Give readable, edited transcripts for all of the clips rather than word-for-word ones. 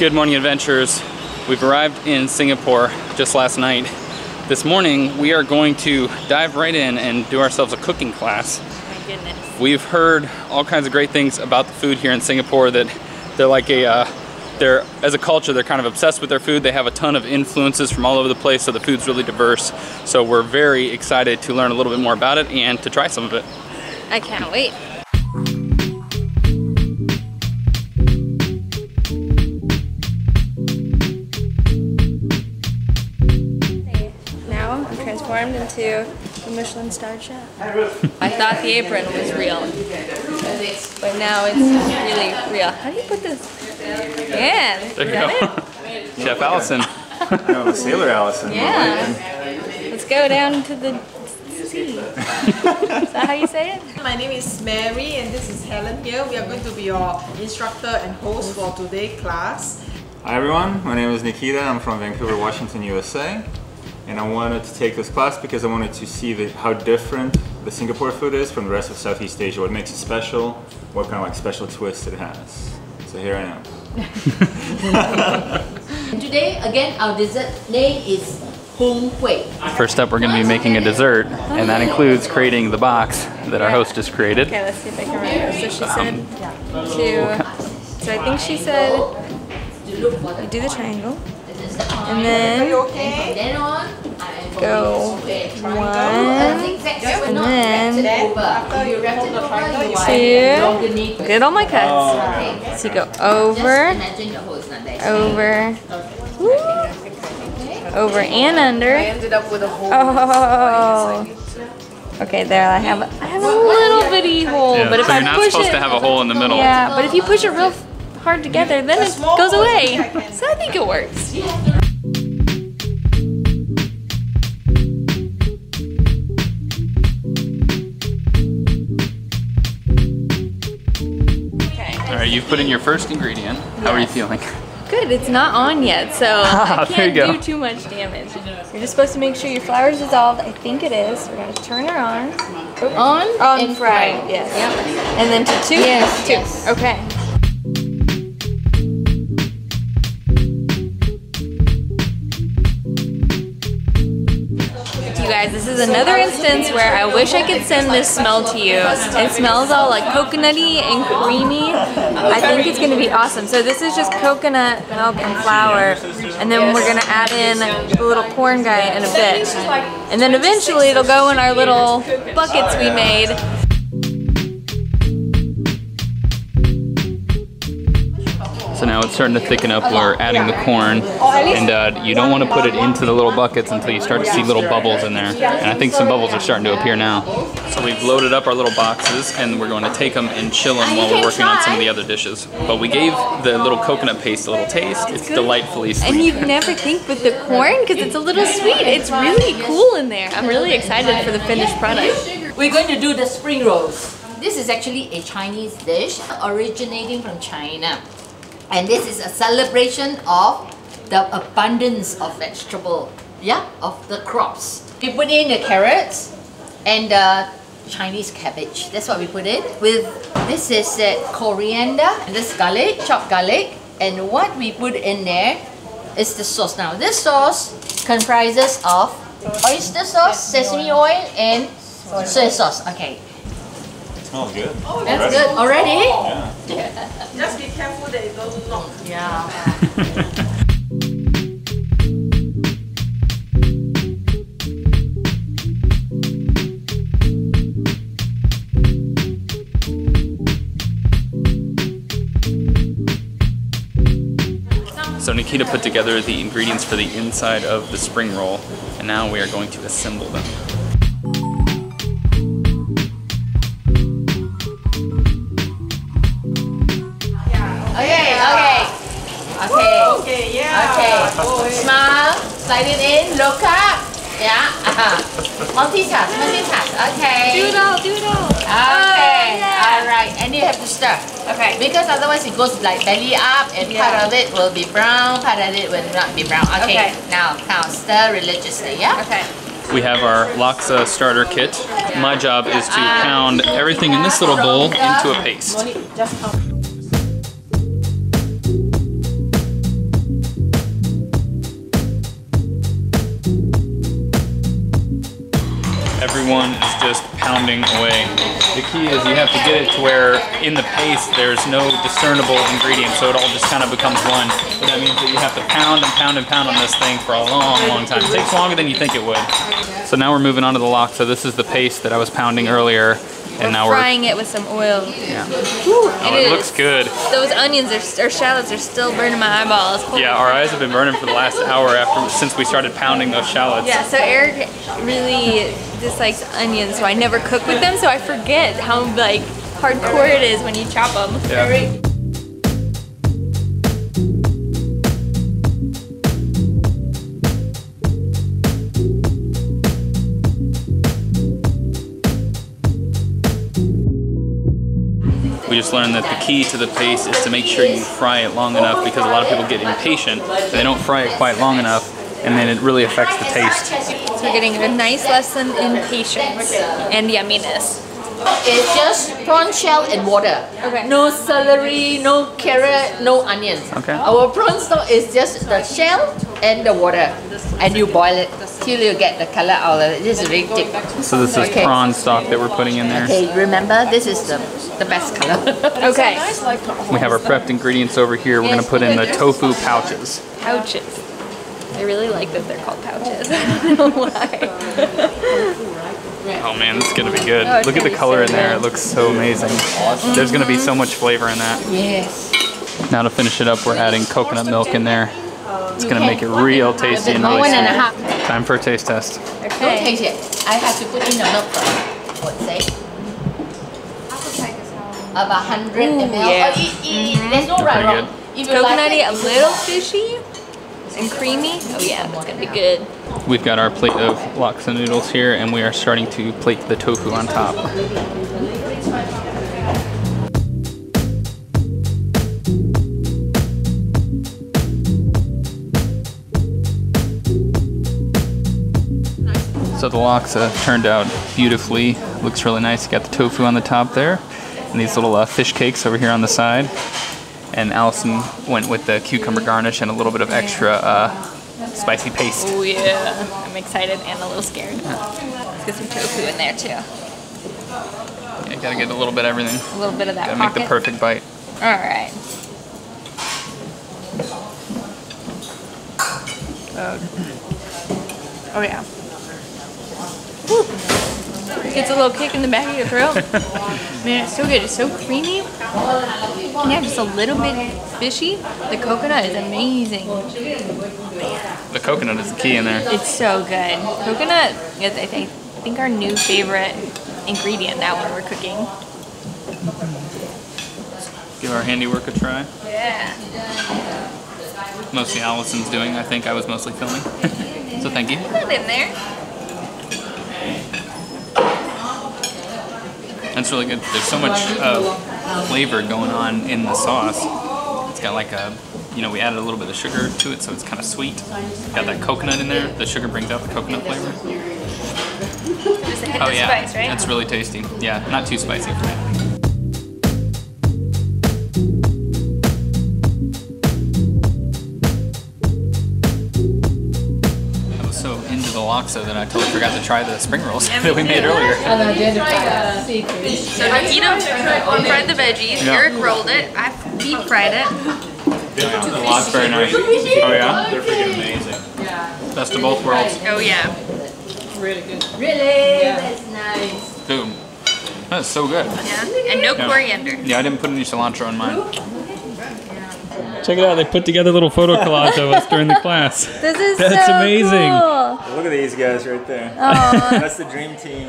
Good morning, adventurers. We've arrived in Singapore just last night. This morning, we are going to dive right in and do ourselves a cooking class. Oh my goodness. We've heard all kinds of great things about the food here in Singapore, that they're like as a culture, they're kind of obsessed with their food. They have a ton of influences from all over the place, so the food's really diverse. So we're very excited to learn a little bit more about it and to try some of it. I can't wait. Now I'm transformed into a Michelin star chef. I thought the apron was real, but now it's really real. How do you put this? Yeah, There you go. Chef Allison. No, Sailor Allison. Yeah. Let's go down to the sea. Is that how you say it? My name is Mary and this is Helen here. We are going to be your instructor and host for today's class. Hi everyone, my name is Nikita. I'm from Vancouver, Washington, USA. And I wanted to take this class because I wanted to see how different the Singapore food is from the rest of Southeast Asia. What makes it special, what kind of like special twist it has. So here I am. Today, again, our dessert name is Hoon Kueh. First up, we're going to be making a dessert, and that includes creating the box that our host just created. Okay, let's see if I can remember. So she said so I think she said you do the triangle, and then go one, and then two. Look at all my cuts. So you go over, over and under. I ended up with a whole Okay, there I have a little bitty hole, Yeah, but if so I you're not push supposed it, to have a hole in the middle. yeah, but if you push it real hard together, then it goes away. So I think it works. All right, you've put in your first ingredient. How are you feeling? Good, it's not on yet, so I there you can't go. do too much damage. You're just supposed to make sure your flour is dissolved. I think it is. We're gonna turn her on. On and fry. fry. Yes. Yep. And then to two? Yes, Two. yes. Okay. You guys, this is another instance where I wish I could send this smell to you. It smells all like coconutty and creamy. I think it's gonna be awesome. So this is just coconut milk and flour, and then we're gonna add in the little corn guy in a bit. And then eventually it'll go in our little buckets we made. So now it's starting to thicken up. We're adding the corn, and you don't want to put it into the little buckets until you start to see little bubbles in there. And I think some bubbles are starting to appear now. So we've loaded up our little boxes, and we're going to take them and chill them while we're working on some of the other dishes. But we gave the little coconut paste a little taste. It's delightfully sweet. And you'd never think with the corn, because it's a little sweet. It's really cool in there. I'm really excited for the finished product. We're going to do the spring rolls. This is actually a Chinese dish originating from China. And this is a celebration of the abundance of vegetable, of the crops. We put in the carrots and the Chinese cabbage. That's what we put in. This is coriander, and this garlic, chopped garlic. And what we put in there is the sauce. Now this sauce comprises of oyster sauce, sesame oil, and soy sauce. Okay. Smells good. That's good. Already? Yeah. Just be careful that it don't knock. Yeah. So Nikita put together the ingredients for the inside of the spring roll, and now we are going to assemble them. Okay, yeah. Okay. Smile, slide it in, look up. Yeah. Multitask. Okay. Do it all, do it all. Okay. yeah. Alright. And you have to stir. Okay. Because otherwise it goes like belly up, and part of it will be brown, part of it will not be brown. Okay. Now stir religiously, yeah? Okay. We have our Laksa starter kit. My job is to pound everything in this little bowl into a paste. one is just pounding away. The key is you have to get it to where in the paste there's no discernible ingredient, so it all just kind of becomes one. But that means that you have to pound and pound and pound on this thing for a long, long time. It takes longer than you think it would. So now we're moving on to the laksa. This is the paste that I was pounding earlier. And now we're frying it with some oil. Yeah. Oh, it looks good. Those onions or shallots are still burning my eyeballs. Yeah, our eyes have been burning for the last hour since we started pounding those shallots. Yeah, so Eric really dislikes onions, so I never cook with them, so I forget how like hardcore it is when you chop them. Yeah. We just learned that the key to the paste is to make sure you fry it long enough, because a lot of people get impatient and they don't fry it quite long enough, and then it really affects the taste. So we're getting a nice lesson in patience and yumminess. It's just prawn shell and water. Okay. No celery, no carrot, no onions. Okay. Our prawn stock is just the shell and the water. And you boil it till you get the color out of it. This is very thick. So this is prawn stock that we're putting in there. Okay, remember this is the best color. Okay. We have our prepped ingredients over here. We're going to put in the tofu pouches. Pouches. I really like that they're called pouches. I don't know why. Oh man, this is going to be good. Look at the color in there. It looks so amazing. There's going to be so much flavor in that. Yes. Now to finish it up, we're adding coconut milk in there. It's going to make it real tasty and really sweet. Time for a taste test. Okay. Don't taste it. I have to put in the milk first. What's it? About 100 ml. Yeah. There's no right Pretty wrong. It's coconutty, a little fishy and creamy. Oh yeah, that's gonna be good. We've got our plate of laksa noodles here, and we are starting to plate the tofu on top. So the laksa turned out beautifully. Looks really nice. You got the tofu on the top there, and these little fish cakes over here on the side. And Allison went with the cucumber garnish and a little bit of extra spicy paste. Oh yeah, I'm excited and a little scared. Let's get some tofu in there too. Yeah, gotta get a little bit of everything. A little bit of that Gotta pocket. make the perfect bite. All right. Oh yeah. Woo. Gets a little kick in the back of your throat. Man, it's so good. It's so creamy. Yeah, just a little bit fishy. The coconut is amazing. The coconut is the key in there. It's so good. Coconut is, I think, our new favorite ingredient now when we're cooking. Give our handiwork a try. Yeah. Mostly Allison's doing. I think I was mostly filming. So thank you. Put it in there. That's really good. There's so much flavor going on in the sauce. It's got like a, you know, we added a little bit of sugar to it, so it's kind of sweet. Got that coconut in there. The sugar brings out the coconut flavor. Just a hint Oh of yeah, spice, right? that's really tasty. Yeah, not too spicy for me. I was so into the laksa that I totally forgot to try the spring rolls that we made earlier. So Nikita fried the veggies, Yeah. Eric rolled it, I deep fried it. The lak's very nice. Oh yeah? They're freaking amazing. Best of both worlds. Oh yeah. Really? That's nice. Dude, that's so good. Yeah. And no coriander. Yeah, I didn't put any cilantro on mine. Check it out, they put together a little photo collage of us during the class. This is That's so amazing. Cool. Look at these guys right there. That's the dream team.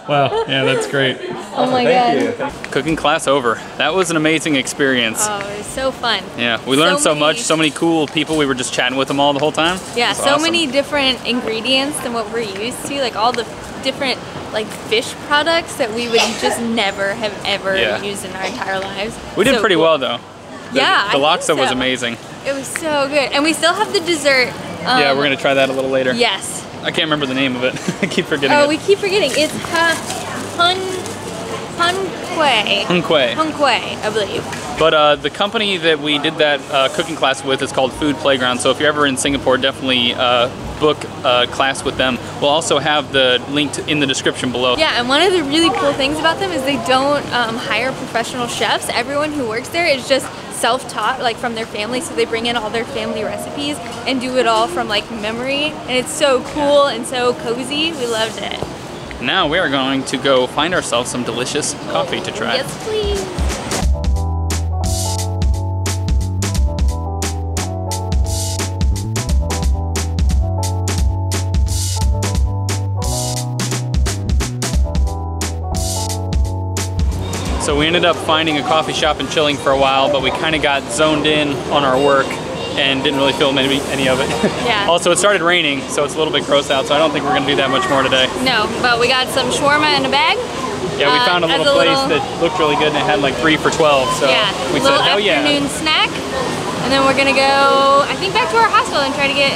Wow, yeah, that's great. Oh my Thank god. you. Cooking class over. That was an amazing experience. Oh, it was so fun. Yeah, we learned so many- much, so many cool people. We were just chatting with them all the whole time. Yeah, It was so awesome. many different ingredients than what we're used to. Like all the different like fish products that we would just never have ever Yeah. used in our entire lives. We did So pretty cool. well though. Yeah, The I laksa think was so. amazing. It was so good. And we still have the dessert. Yeah, we're gonna try that a little later. Yes. I can't remember the name of it. I keep forgetting Oh, it. we keep forgetting. It's Hoon Kueh. Hoon Kueh. Hoon Kueh, I believe. But the company that we did that cooking class with is called Food Playground. So if you're ever in Singapore, definitely book a class with them. We'll also have the link in the description below. Yeah, and one of the really cool things about them is they don't hire professional chefs. Everyone who works there is just self-taught, like from their family, so they bring in all their family recipes and do it all from like memory, and it's so cool and so cozy. We loved it. Now we are going to go find ourselves some delicious coffee to try. Yes, please. So we ended up finding a coffee shop and chilling for a while, but we kind of got zoned in on our work and didn't really film any of it. Yeah. Also, it started raining, so it's a little bit gross out, so I don't think we're gonna do that much more today. No, but we got some shawarma in a bag. Yeah, we found a little place that looked really good and it had like 3 for $12, so yeah, we said, hell yeah. Afternoon snack, and then we're gonna go, I think, back to our hostel and try to get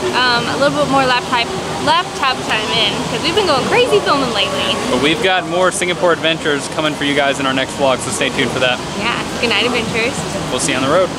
a little bit more laptop time in, because we've been going crazy filming lately. But we've got more Singapore adventures coming for you guys in our next vlog, so stay tuned for that. Yeah, good night, adventures. We'll see you on the road.